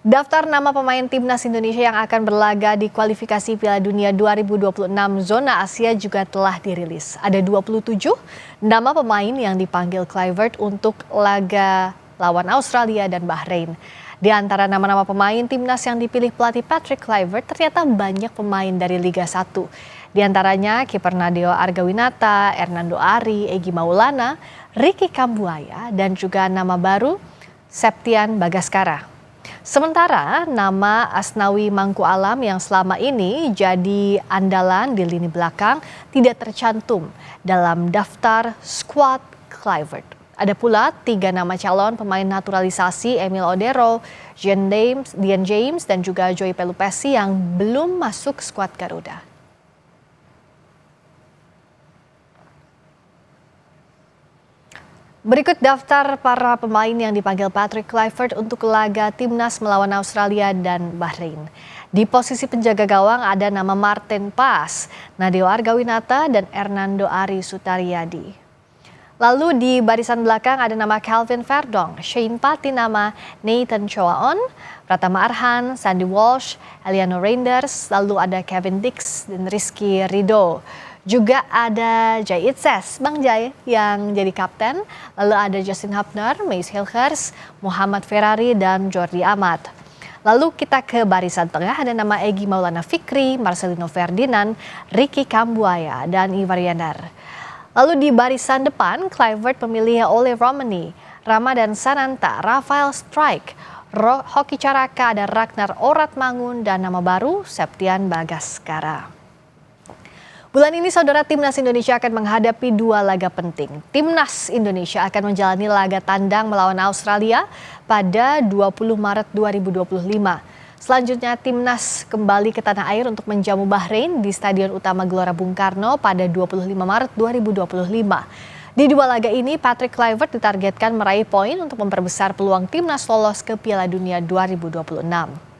Daftar nama pemain timnas Indonesia yang akan berlaga di kualifikasi Piala Dunia 2026 zona Asia juga telah dirilis. Ada 27 nama pemain yang dipanggil Kluivert untuk laga lawan Australia dan Bahrain. Di antara nama-nama pemain timnas yang dipilih pelatih Patrick Kluivert ternyata banyak pemain dari Liga 1. Di antaranya kiper Nadeo Argawinata, Hernando Ari, Egy Maulana, Ricky Kambuaya, dan juga nama baru Septian Bagaskara. Sementara nama Asnawi Mangku Alam yang selama ini jadi andalan di lini belakang tidak tercantum dalam daftar skuad Kluivert. Ada pula 3 nama calon pemain naturalisasi Emil Odero, Dian James, dan juga Joey Pelupesi yang belum masuk skuad Garuda. Berikut daftar para pemain yang dipanggil Patrick Kluivert untuk laga timnas melawan Australia dan Bahrain. Di posisi penjaga gawang ada nama Martin Pas, Nadeo Argawinata, dan Hernando Ari Sutaryadi. Lalu di barisan belakang ada nama Calvin Verdong, Shane Patinama, Nathan Choaon, Pratama Arhan, Sandy Walsh, Eliano Reinders, lalu ada Kevin Dix dan Rizky Ridho. Juga ada Jay Itzes, Bang Jay yang jadi kapten. Lalu ada Justin Hubner, Mace Hilgers, Muhammad Ferrari, dan Jordi Amat. Lalu kita ke barisan tengah ada nama Egy Maulana Fikri, Marcelino Ferdinand, Ricky Kambuaya, dan Ivar Yener. Lalu di barisan depan, Kluivert memilih Ole Romani, Ramadan Sananta, Rafael Strijk, Hoki Caraka, ada Ragnar Oratmangun, dan nama baru Septian Bagaskara. Bulan ini saudara timnas Indonesia akan menghadapi 2 laga penting. Timnas Indonesia akan menjalani laga tandang melawan Australia pada 20 Maret 2025. Selanjutnya timnas kembali ke tanah air untuk menjamu Bahrain di Stadion Utama Gelora Bung Karno pada 25 Maret 2025. Di 2 laga ini Patrick Kluivert ditargetkan meraih poin untuk memperbesar peluang timnas lolos ke Piala Dunia 2026.